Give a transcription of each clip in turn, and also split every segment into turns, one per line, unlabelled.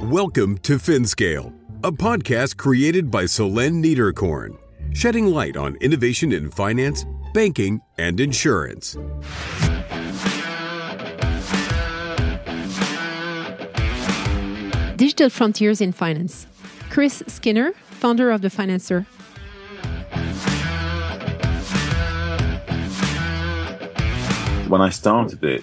Welcome to FinScale, a podcast created by Solène Niederkorn, shedding light on innovation in finance, banking, and insurance.
Digital Frontiers in Finance. Chris Skinner, founder of the Finanser.
When I started it,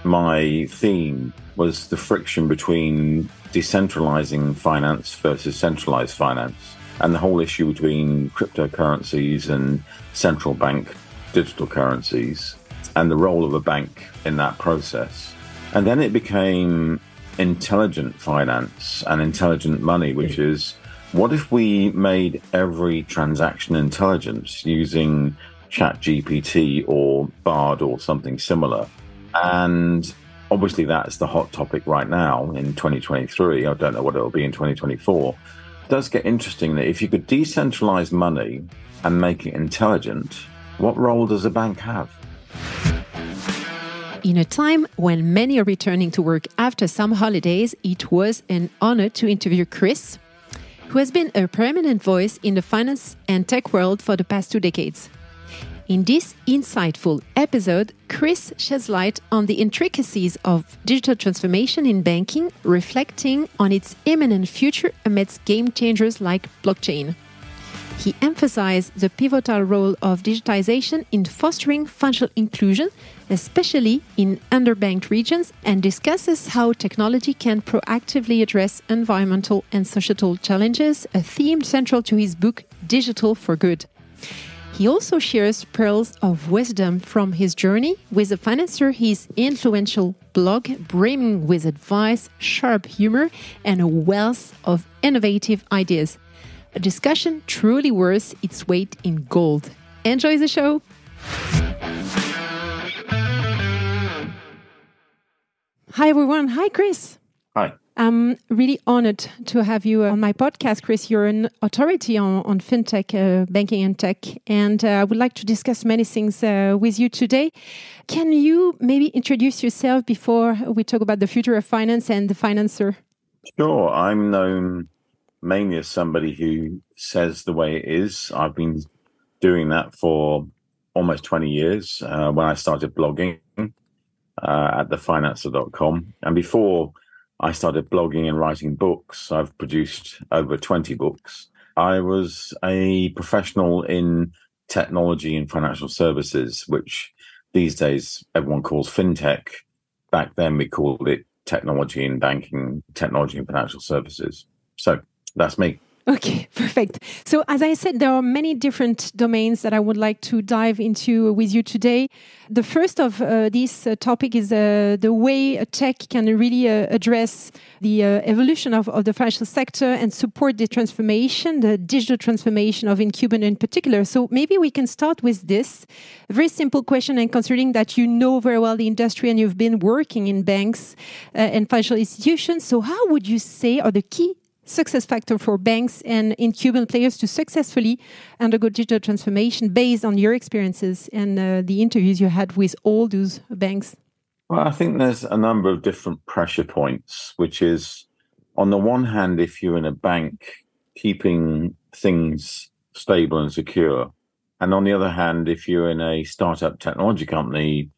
my theme was the friction between decentralizing finance versus centralized finance, and the whole issue between cryptocurrencies and central bank digital currencies, and the role of a bank in that process. And then it became intelligent finance and intelligent money, which is, what if we made every transaction intelligent using ChatGPT or Bard or something similar? And obviously that's the hot topic right now in 2023. I don't know what it'll be in 2024. It does get interesting that if you could decentralize money and make it intelligent, what role does a bank have?
In a time when many are returning to work after some holidays, it was an honor to interview Chris, who has been a preeminent voice in the finance and tech world for the past 2 decades. In this insightful episode, Chris sheds light on the intricacies of digital transformation in banking, reflecting on its imminent future amidst game changers like blockchain. He emphasized the pivotal role of digitisation in fostering financial inclusion, especially in underbanked regions, and discusses how technology can proactively address environmental and societal challenges, a theme central to his book, Digital for Good. He also shares pearls of wisdom from his journey with the Finanser, his influential blog, brimming with advice, sharp humor, and a wealth of innovative ideas. A discussion truly worth its weight in gold. Enjoy the show! Hi, everyone. Hi, Chris.
Hi.
I'm really honored to have you on my podcast, Chris. You're an authority on fintech, banking and tech, and I would like to discuss many things with you today. Can you maybe introduce yourself before we talk about the future of finance and the Finanser?
Sure. I'm known mainly as somebody who says the way it is. I've been doing that for almost 20 years when I started blogging at thefinanser.com. And before I started blogging and writing books, I've produced over 20 books. I was a professional in technology and financial services, which these days everyone calls fintech. Back then we called it technology and banking, technology and financial services. So that's me.
Okay, perfect. So as I said, there are many different domains that I would like to dive into with you today. The first of this topic is the way tech can really address the evolution of the financial sector and support the transformation, the digital transformation of incumbent in particular. So maybe we can start with this. A very simple question, and considering that you know very well the industry and you've been working in banks and financial institutions, so how would you say are the key success factor for banks and incumbent players to successfully undergo digital transformation based on your experiences and the interviews you had with all those banks?
Well, I think there's a number of different pressure points, which is, on the one hand, if you're in a bank, keeping things stable and secure. And on the other hand, if you're in a startup technology company,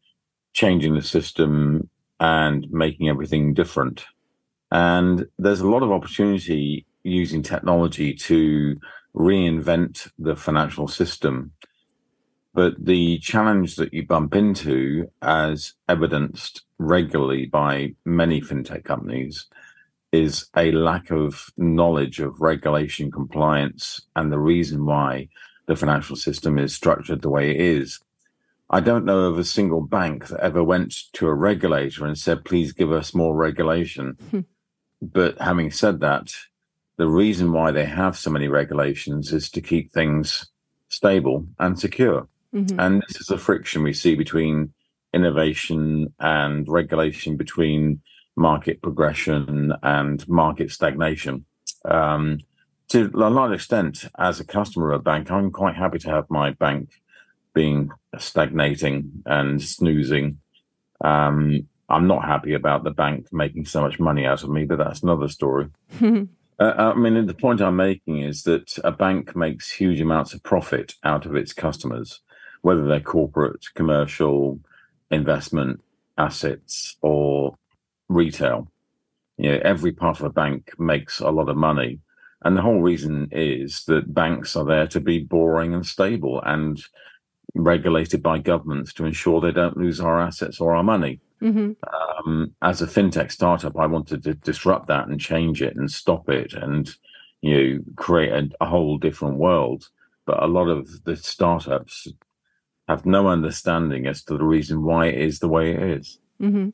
changing the system and making everything different. And there's a lot of opportunity using technology to reinvent the financial system. But the challenge that you bump into, as evidenced regularly by many fintech companies, is a lack of knowledge of regulation compliance and the reason why the financial system is structured the way it is. I don't know of a single bank that ever went to a regulator and said, please give us more regulation. But having said that, the reason why they have so many regulations is to keep things stable and secure. Mm-hmm. And this is the friction we see between innovation and regulation, between market progression and market stagnation. To a large extent, as a customer of a bank, I'm quite happy to have my bank being stagnating and snoozing. I'm not happy about the bank making so much money out of me, but that's another story. I mean, the point I'm making is that a bank makes huge amounts of profit out of its customers, whether they're corporate, commercial, investment, assets, or retail. Every part of a bank makes a lot of money. And the whole reason is that banks are there to be boring and stable and regulated by governments to ensure they don't lose our assets or our money. As a fintech startup, I wanted to disrupt that and change it and stop it and, create a whole different world. But a lot of the startups have no understanding as to the reason why it is the way it is.
And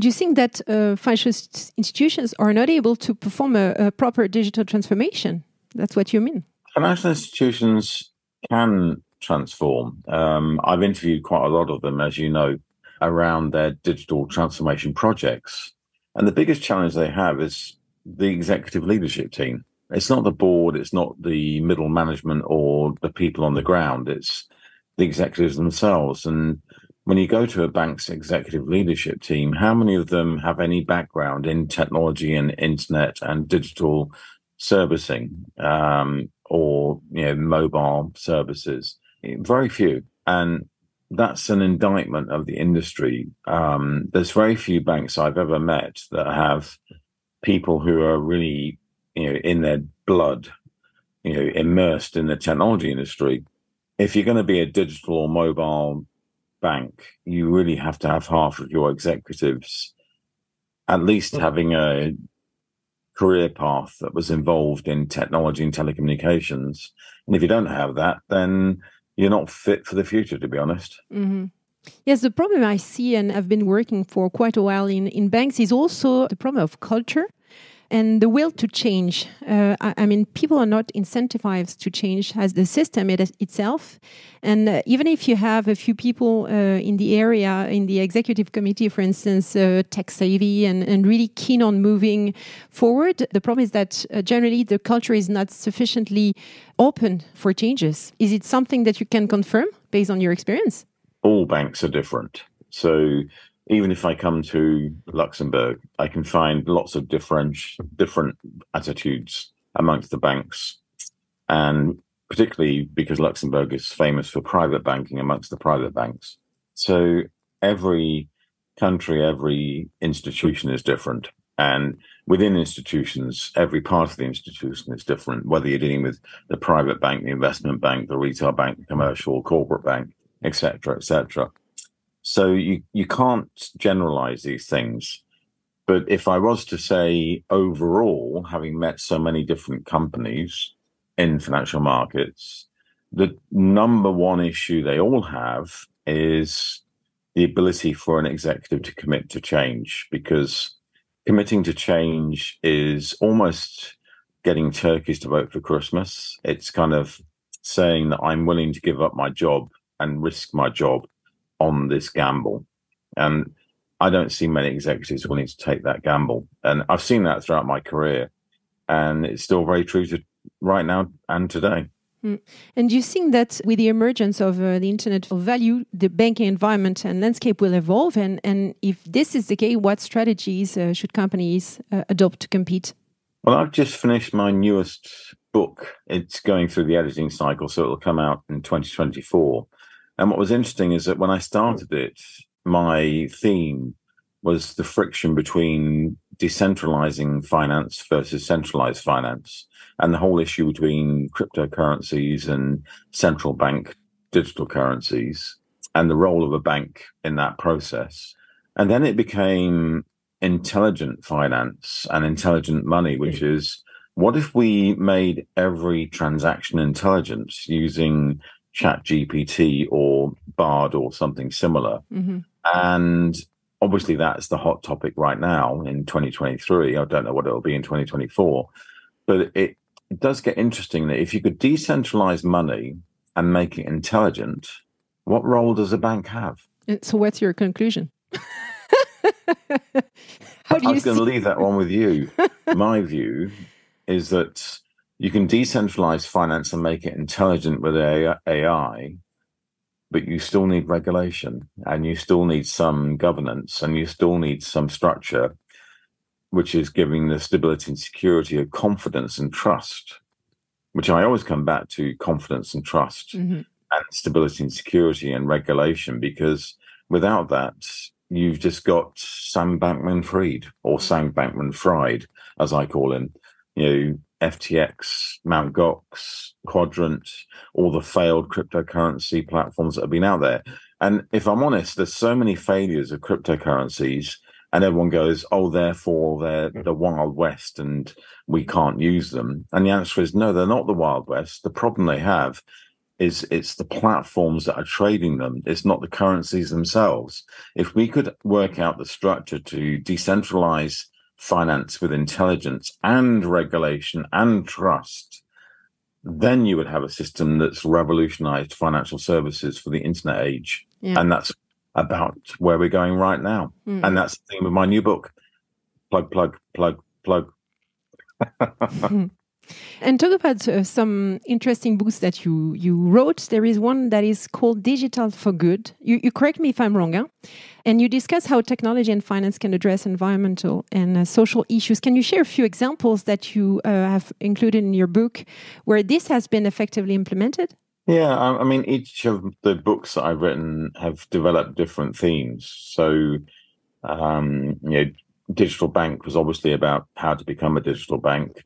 do you think that financial institutions are not able to perform a proper digital transformation? That's what you mean?
Financial institutions can transform. I've interviewed quite a lot of them, as you know, around their digital transformation projects. And the biggest challenge they have is the executive leadership team. It's not the board, it's not the middle management or the people on the ground, it's the executives themselves. And when you go to a bank's executive leadership team, how many of them have any background in technology and internet and digital servicing or mobile services? Very few. And that's an indictment of the industry. There's very few banks I've ever met that have people who are really, in their blood, immersed in the technology industry. If you're going to be a digital or mobile bank, you really have to have half of your executives at least having a career path that was involved in technology and telecommunications. And if you don't have that, then you're not fit for the future, to be honest.
Yes, the problem I see, and I've been working for quite a while in banks, is also the problem of culture and the will to change. I mean, people are not incentivized to change as the system itself. And even if you have a few people in the area, in the executive committee, for instance, tech savvy and really keen on moving forward, the problem is that generally the culture is not sufficiently open for changes. Is it something that you can confirm based on your experience?
All banks are different. So even if I come to Luxembourg, I can find lots of different attitudes amongst the banks. And particularly because Luxembourg is famous for private banking amongst the private banks. So every country, every institution is different. And within institutions, every part of the institution is different, whether you're dealing with the private bank, the investment bank, the retail bank, the commercial, corporate bank, et cetera, et cetera. So you can't generalize these things. But if I was to say overall, having met so many different companies in financial markets, the number one issue they all have is the ability for an executive to commit to change, because committing to change is almost getting turkeys to vote for Christmas. It's kind of saying that I'm willing to give up my job and risk my job on this gamble. And I don't see many executives willing to take that gamble. And I've seen that throughout my career. And it's still very true to right now and today.
And do you think that with the emergence of the Internet of Value, the banking environment and landscape will evolve? And if this is the case, what strategies should companies adopt to compete?
Well, I've just finished my newest book. It's going through the editing cycle, so it'll come out in 2024. And what was interesting is that when I started it, my theme was the friction between decentralizing finance versus centralized finance, and the whole issue between cryptocurrencies and central bank digital currencies and the role of a bank in that process. And then it became intelligent finance and intelligent money, which is, what if we made every transaction intelligent using ChatGPT or Bard or something similar? And obviously that's the hot topic right now in 2023. I don't know what it'll be in 2024, but it does get interesting that if you could decentralize money and make it intelligent, what role does a bank have?
So what's your conclusion?
I was going to leave that one with you. My view is that you can decentralize finance and make it intelligent with AI, but you still need regulation, and you still need some governance, and you still need some structure, which is giving the stability and security of confidence and trust, which I always come back to: confidence and trust, and stability and security and regulation, because without that, you've just got Sam Bankman-Fried, or Sam Bankman-Fried, as I call him, FTX, Mt. Gox, Quadrant, all the failed cryptocurrency platforms that have been out there. And if I'm honest, there's so many failures of cryptocurrencies, and everyone goes, oh, therefore they're the Wild West and we can't use them. And the answer is no, they're not the Wild West. The problem they have is it's the platforms that are trading them. It's not the currencies themselves. If we could work out the structure to decentralize finance with intelligence and regulation and trust, then you would have a system that's revolutionized financial services for the internet age. Yeah. And that's about where we're going right now. And that's the theme of my new book. Plug.
And talk about some interesting books that you wrote. There is one that is called Digital for Good. You correct me if I'm wrong, huh? And you discuss how technology and finance can address environmental and social issues. Can you share a few examples that you have included in your book where this has been effectively implemented?
Yeah, I mean, each of the books that I've written have developed different themes. So, Digital Bank was obviously about how to become a digital bank.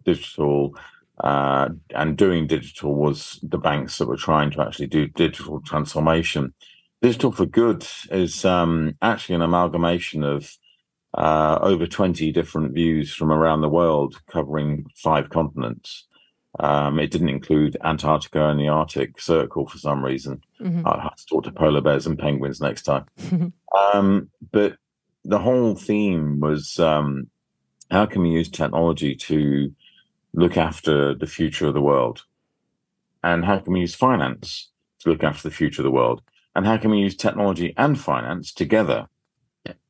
And doing digital was the banks that were trying to actually do digital transformation. Digital for Good is actually an amalgamation of over 20 different views from around the world, covering 5 continents. It didn't include Antarctica and the Arctic Circle for some reason. I'll have to talk to polar bears and penguins next time. But the whole theme was how can we use technology to look after the future of the world? And how can we use finance to look after the future of the world? And how can we use technology and finance together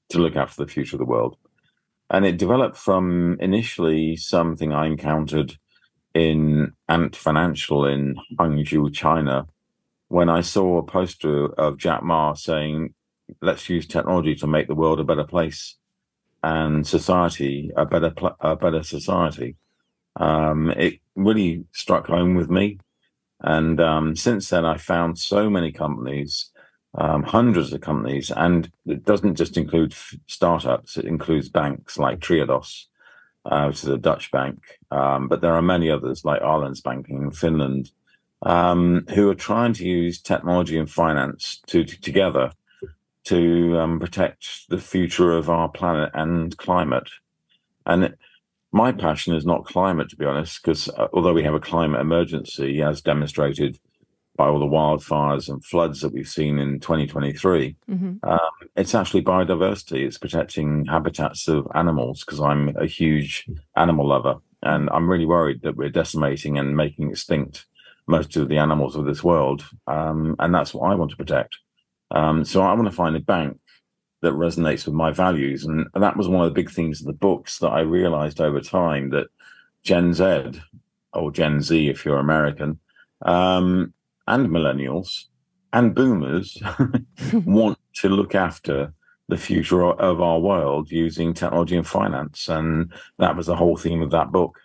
to look after the future of the world? And it developed from initially something I encountered in Ant Financial in Hangzhou, China, when I saw a poster of Jack Ma saying, let's use technology to make the world a better place and society a better society. It really struck home with me. And since then, I found so many companies, hundreds of companies, and it doesn't just include startups, it includes banks like Triodos, which is a Dutch bank. But there are many others like Arlandsbanken in Finland, who are trying to use technology and finance together to protect the future of our planet and climate. And my passion is not climate, to be honest, because although we have a climate emergency, as demonstrated by all the wildfires and floods that we've seen in 2023, it's actually biodiversity. It's protecting habitats of animals, because I'm a huge animal lover. And I'm really worried that we're decimating and making extinct most of the animals of this world. And that's what I want to protect. So I want to find a bank that resonates with my values. And that was one of the big themes of the books, that I realized over time that Gen Z, or Gen Z if you're American, and millennials and boomers want to look after the future of our world using technology and finance. And that was the whole theme of that book.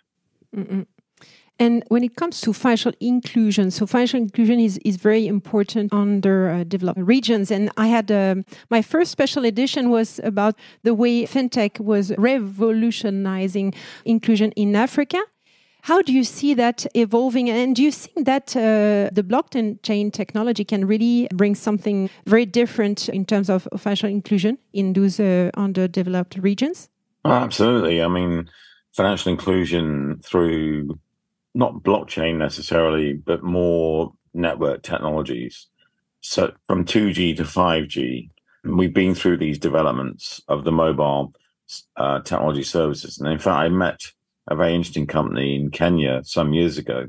And when it comes to financial inclusion, so financial inclusion is very important under developed regions. And I had my first special edition was about the way fintech was revolutionizing inclusion in Africa. How do you see that evolving? And do you think that the blockchain technology can really bring something very different in terms of financial inclusion in those underdeveloped regions?
Oh, absolutely. I mean, financial inclusion through not blockchain necessarily, but more network technologies. So from 2G to 5G, we've been through these developments of the mobile technology services. And in fact, I met a very interesting company in Kenya some years ago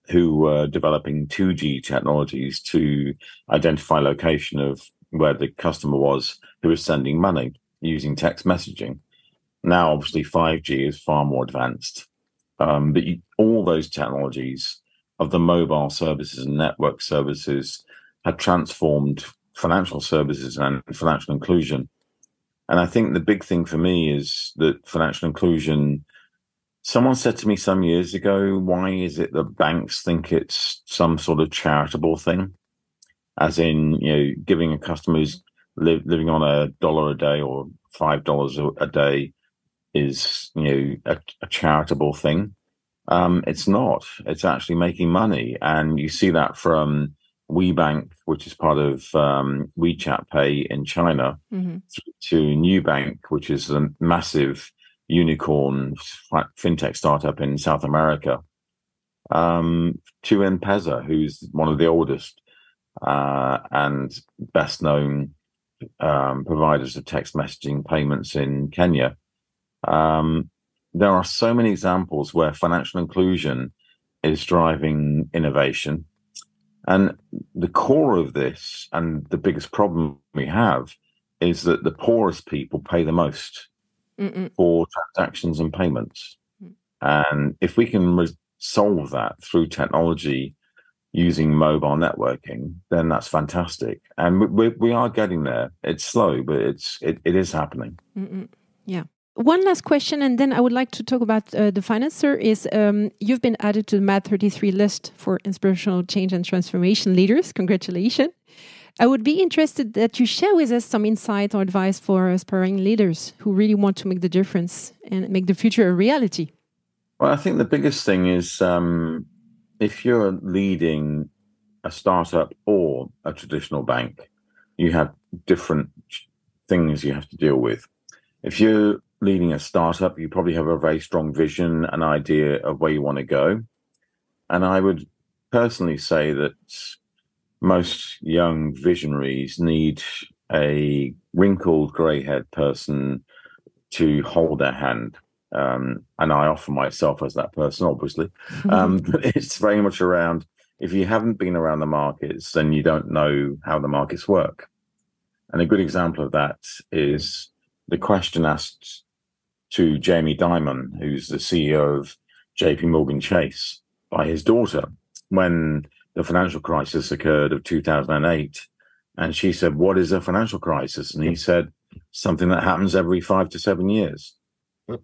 who were developing 2G technologies to identify location of where the customer was who was sending money using text messaging. Now, obviously, 5G is far more advanced. But all those technologies of the mobile services and network services had transformed financial services and financial inclusion. And I think the big thing for me is that financial inclusion, someone said to me some years ago, why is it that banks think it's some sort of charitable thing? As in, giving a customer who's living on $1 a day or $5 a day is, a charitable thing. It's not. It's actually making money. And you see that from WeBank, which is part of WeChat Pay in China, to Nubank, which is a massive unicorn fintech startup in South America, to M-Pesa, who's one of the oldest and best known providers of text messaging payments in Kenya. There are so many examples where financial inclusion is driving innovation. And the core of this, and the biggest problem we have, is that the poorest people pay the most for transactions and payments. And if we can solve that through technology using mobile networking, then that's fantastic. And we are getting there. It's slow, but it is happening.
Yeah. One last question, and then I would like to talk about the Finanser. Is you've been added to the MAD 33 list for inspirational change and transformation leaders. Congratulations. I would be interested that you share with us some insight or advice for aspiring leaders who really want to make the difference and make the future a reality.
Well, I think the biggest thing is if you're leading a startup or a traditional bank, you have different things you have to deal with. If you're leading a startup, you probably have a very strong vision, an idea of where you want to go. And I would personally say that most young visionaries need a wrinkled, grey-haired person to hold their hand. And I offer myself as that person, obviously. But it's very much around, if you haven't been around the markets, then you don't know how the markets work. And a good example of that is the question asked to Jamie Dimon, who's the CEO of JP Morgan Chase, by his daughter when the financial crisis occurred of 2008. And she said, "What is a financial crisis?" And he said, "Something that happens every 5 to 7 years."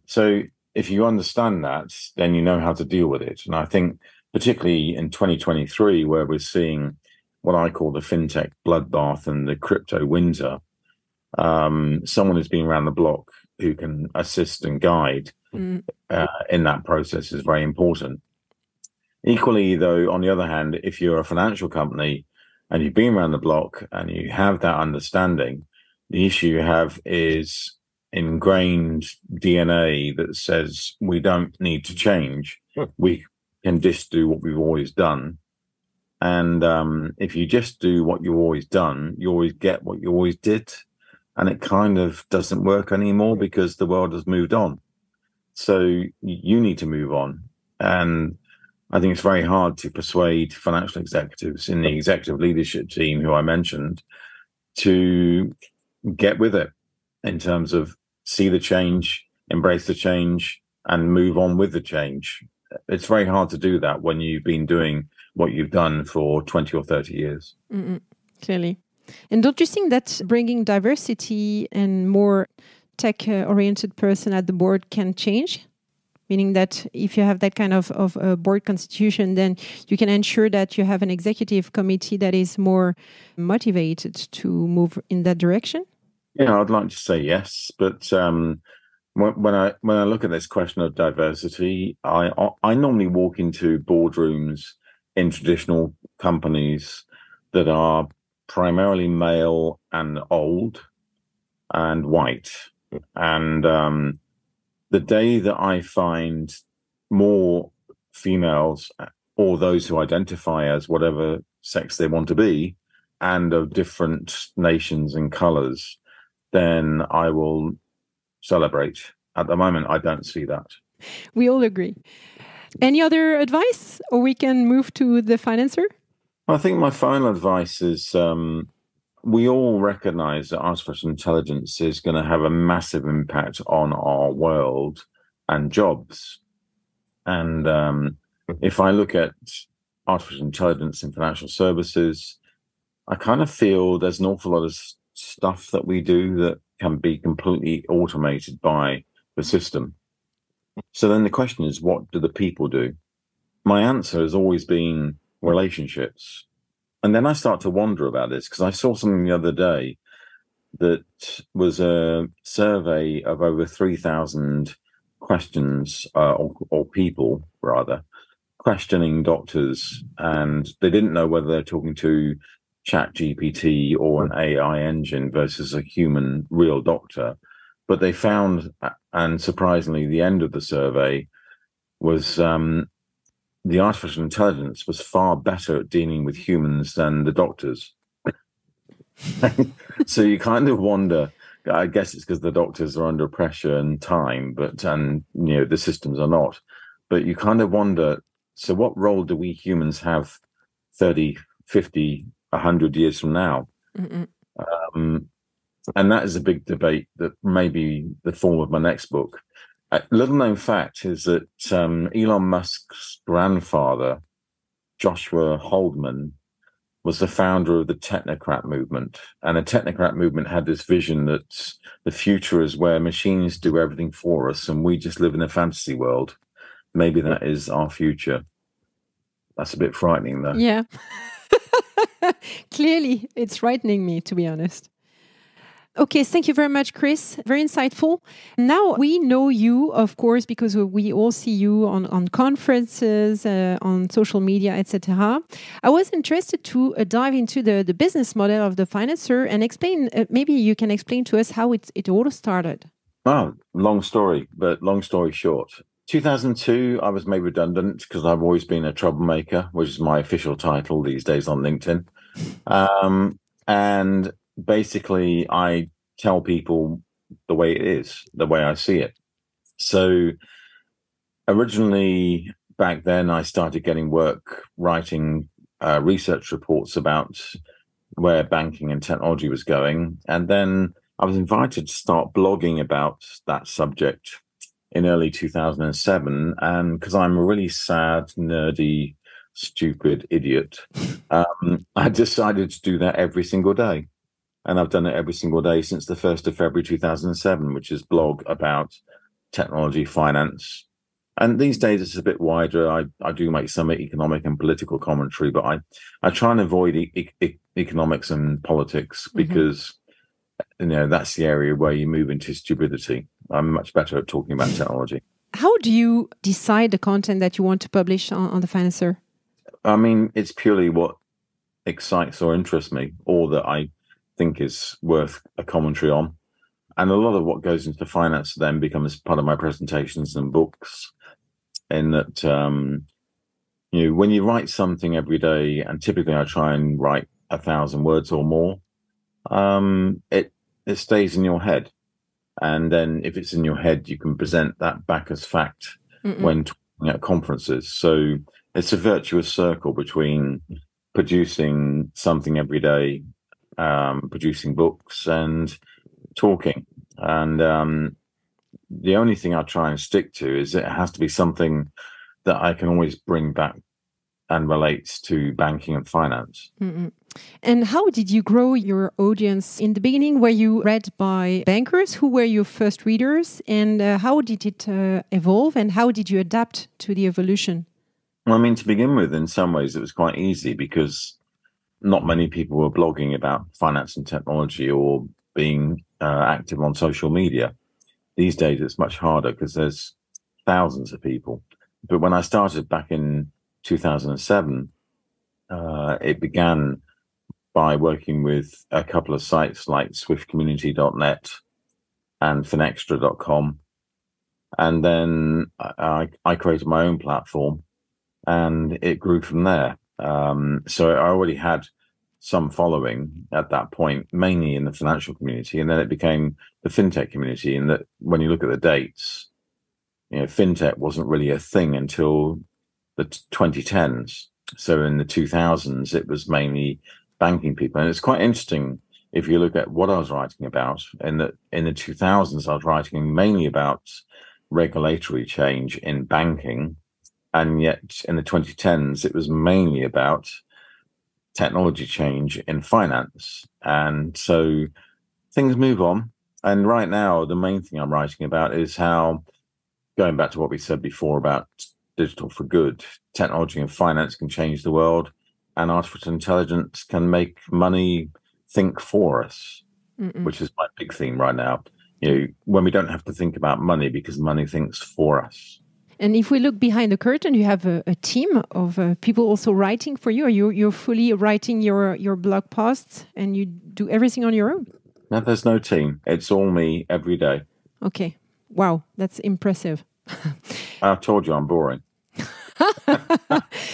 So if you understand that, then you know how to deal with it. And I think particularly in 2023, where we're seeing what I call the fintech bloodbath and the crypto winter, someone who's been around the block who can assist and guide in that process is very important. Equally, though, on the other hand, if you're a financial company and you've been around the block and you have that understanding, the issue you have is ingrained DNA that says we don't need to change. We can just do what we've always done. And if you just do what you've always done, you always get what you always did. And it kind of doesn't work anymore because the world has moved on. So you need to move on. And I think it's very hard to persuade financial executives in the executive leadership team, who I mentioned, to get with it in terms of see the change, embrace the change, and move on with the change. It's very hard to do that when you've been doing what you've done for 20 or 30 years.
Clearly. And don't you think that bringing diversity and more tech-oriented person at the board can change? Meaning that if you have that kind of board constitution, then you can ensure that you have an executive committee that is more motivated to move in that direction?
Yeah, I'd like to say yes. But when I look at this question of diversity, I normally walk into boardrooms in traditional companies that are primarily male and old and white. And the day that I find more females or those who identify as whatever sex they want to be and of different nations and colors, then I will celebrate. At the moment, I don't see that.
We all agree. Any other advice, or we can move to the Finanser?
I think my final advice is we all recognize that artificial intelligence is going to have a massive impact on our world and jobs. And if I look at artificial intelligence in financial services, I kind of feel there's an awful lot of stuff that we do that can be completely automated by the system. So then the question is, what do the people do? My answer has always been relationships. And then I start to wonder about this because I saw something the other day that was a survey of over 3,000 questions or people, rather, questioning doctors. And they didn't know whether they're talking to ChatGPT or an AI engine versus a human real doctor. But they found, and surprisingly, the end of the survey was the artificial intelligence was far better at dealing with humans than the doctors. So you kind of wonder, I guess it's because the doctors are under pressure and time, and the systems are not. But you kind of wonder, so what role do we humans have 30, 50, 100 years from now? And that is a big debate that may be the form of my next book. A little known fact is that Elon Musk's grandfather, Joshua Holdman, was the founder of the technocrat movement. And the technocrat movement had this vision that the future is where machines do everything for us and we just live in a fantasy world. Maybe that is our future. That's a bit frightening, though.
Yeah. Clearly, it's frightening me, to be honest. Okay, thank you very much, Chris. Very insightful. Now, we know you, of course, because we all see you on conferences, on social media, etc. I was interested to dive into the business model of the Finanser and explain, maybe you can explain to us how it all started.
Oh, long story, but long story short. 2002, I was made redundant because I've always been a troublemaker, which is my official title these days on LinkedIn. And basically, I tell people the way it is, the way I see it. So originally, back then, I started getting work writing research reports about where banking and technology was going. And then I was invited to start blogging about that subject in early 2007. And because I'm a really sad, nerdy, stupid idiot, I decided to do that every single day. And I've done it every single day since the 1st of February 2007, which is blog about technology, finance. And these days it's a bit wider. I do make some economic and political commentary, but I try and avoid economics and politics because that's the area where you move into stupidity. I'm much better at talking about technology.
How do you decide the content that you want to publish on the Finanser?
I mean, it's purely what excites or interests me, or that I think is worth a commentary on. And a lot of what goes into finance then becomes part of my presentations and books. In that, when you write something every day, and typically I try and write 1,000 words or more, it stays in your head. And then if it's in your head, you can present that back as fact when talking at conferences. So it's a virtuous circle between producing something every day, producing books and talking. And the only thing I try and stick to is it has to be something that I can always bring back and relates to banking and finance.
And how did you grow your audience? In the beginning, were you read by bankers? Who were your first readers? And how did it evolve? And how did you adapt to the evolution?
Well, I mean, to begin with, in some ways, it was quite easy because not many people were blogging about finance and technology or being active on social media. These days, it's much harder because there's thousands of people. But when I started back in 2007, it began by working with a couple of sites like swiftcommunity.net and finextra.com. And then I created my own platform and it grew from there. So I already had some following at that point, mainly in the financial community. And then it became the fintech community. And that when you look at the dates, fintech wasn't really a thing until the 2010s. So in the 2000s, it was mainly banking people. And it's quite interesting if you look at what I was writing about. In the 2000s, I was writing mainly about regulatory change in banking. And yet in the 2010s, it was mainly about technology change in finance. And so things move on. And right now, the main thing I'm writing about is how, going back to what we said before about digital for good, technology and finance can change the world, and artificial intelligence can make money think for us, which is my big theme right now. When we don't have to think about money because money thinks for us.
And if we look behind the curtain, you have a team of people also writing for you, or you're fully writing your blog posts and you do everything on your own?
No, there's no team. It's all me every day.
Okay. Wow, that's impressive.
I told you I'm boring.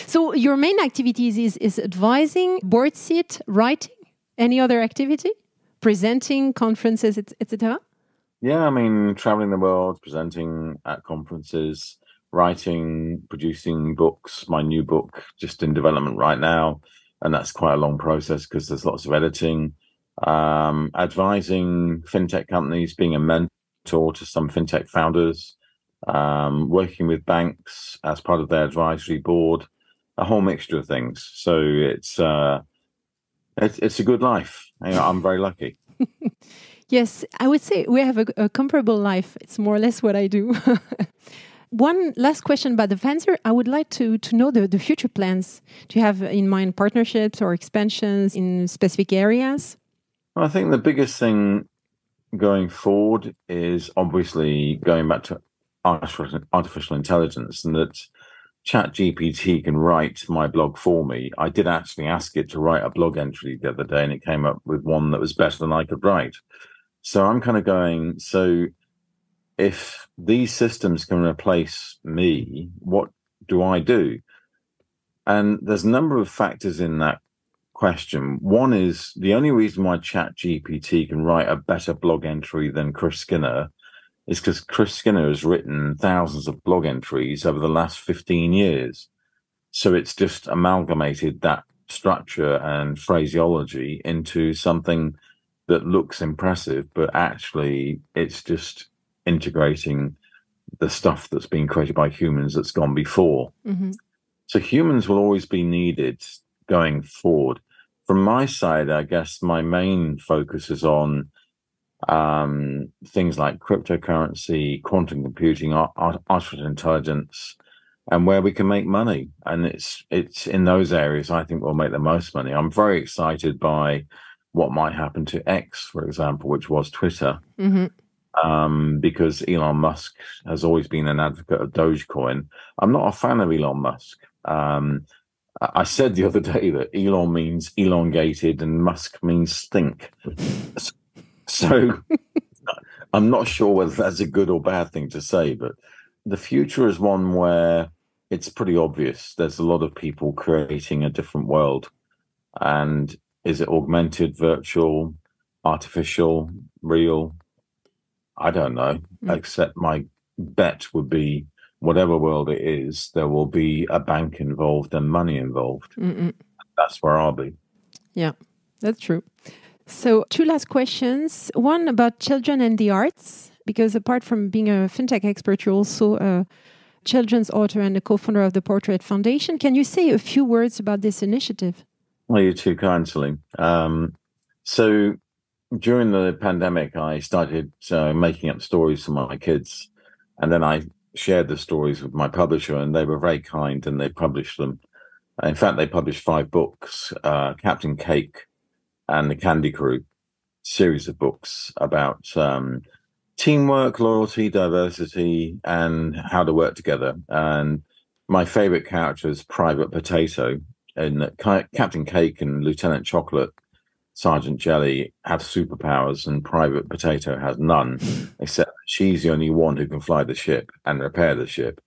So your main activities is advising, board seat, writing, any other activity? Presenting, conferences, etc.?
Yeah, I mean, traveling the world, presenting at conferences, writing, producing books, my new book just in development right now. And that's quite a long process because there's lots of editing, advising fintech companies, being a mentor to some fintech founders, working with banks as part of their advisory board, a whole mixture of things. So it's a good life. I'm very lucky.
Yes, I would say we have a comparable life. It's more or less what I do. One last question about the Finanser. I would like to know the future plans. Do you have in mind partnerships or expansions in specific areas?
Well, I think the biggest thing going forward is obviously going back to artificial intelligence, and that ChatGPT can write my blog for me. I did actually ask it to write a blog entry the other day, and it came up with one that was better than I could write. So I'm kind of going, so if these systems can replace me, what do I do? And there's a number of factors in that question. One is the only reason why ChatGPT can write a better blog entry than Chris Skinner is because Chris Skinner has written thousands of blog entries over the last 15 years. So it's just amalgamated that structure and phraseology into something that looks impressive, but actually it's just integrating the stuff that's been created by humans that's gone before. Mm-hmm. So humans will always be needed going forward. From my side, I guess my main focus is on things like cryptocurrency, quantum computing, artificial intelligence, and where we can make money. And it's in those areas I think we'll make the most money. I'm very excited by what might happen to X, for example, which was Twitter, because Elon Musk has always been an advocate of Dogecoin. I'm not a fan of Elon Musk. I said the other day that Elon means elongated and Musk means stink. So I'm not sure whether that's a good or bad thing to say, but the future is one where it's pretty obvious. There's a lot of people creating a different world. And is it augmented, virtual, artificial, real? I don't know, except my bet would be whatever world it is, there will be a bank involved and money involved. That's where I'll be.
Yeah, that's true. So 2 last questions. One about children and the arts, because apart from being a fintech expert, you're also a children's author and a co-founder of the Portrait Foundation. Can you say a few words about this initiative?
Well, you're too kind, Celine. So during the pandemic, I started making up stories for my kids, and then I shared the stories with my publisher, and they were very kind, and they published them. In fact, they published 5 books, Captain Cake and the Candy Crew, series of books about teamwork, loyalty, diversity, and how to work together. And my favorite character is Private Potato. And Captain Cake and Lieutenant Chocolate, Sergeant Jelly have superpowers, and Private Potato has none, except she's the only one who can fly the ship and repair the ship.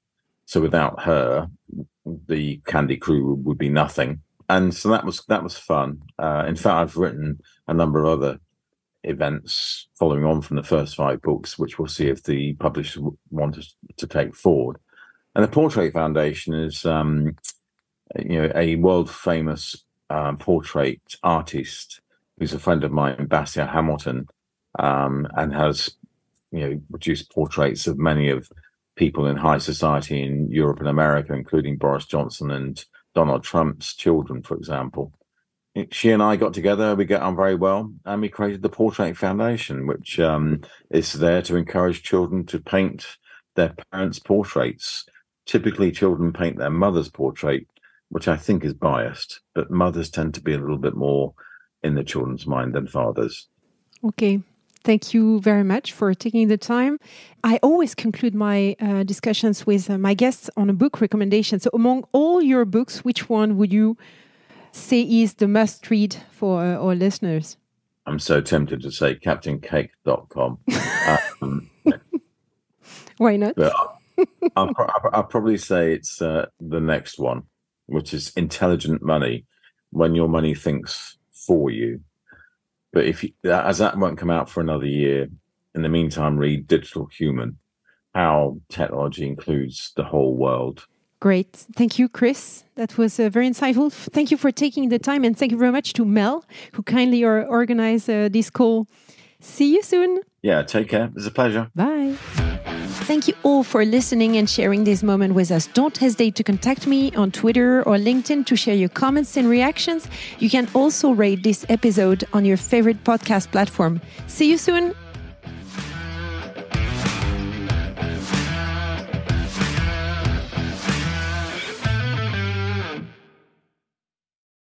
So without her, the Candy Crew would be nothing. And so that was fun. In fact, I've written a number of other events following on from the first 5 books, which we'll see if the publisher want us to take forward. And the Portrait Foundation is, a world famous portrait artist who's a friend of mine, Basia Hamilton, and has, produced portraits of many of people in high society in Europe and America, including Boris Johnson and Donald Trump's children, for example. She and I got together, we get on very well, and we created the Portrait Foundation, which is there to encourage children to paint their parents' portraits. Typically, children paint their mother's portrait, which I think is biased, but mothers tend to be a little bit more in the children's mind than fathers.
Okay. Thank you very much for taking the time. I always conclude my discussions with my guests on a book recommendation. So among all your books, which one would you say is the must read for our listeners?
I'm so tempted to say CaptainCake.com.
Why not?
But I'll probably say it's the next one, which is Intelligent Money, when your money thinks for you. But as that won't come out for another year, in the meantime, read Digital Human, how technology includes the whole world.
Great. Thank you, Chris. That was very insightful. Thank you for taking the time. And thank you very much to Mel, who kindly organized this call. See you soon.
Yeah, take care. It's a pleasure.
Bye. Thank you all for listening and sharing this moment with us. Don't hesitate to contact me on Twitter or LinkedIn to share your comments and reactions. You can also rate this episode on your favorite podcast platform. See you soon.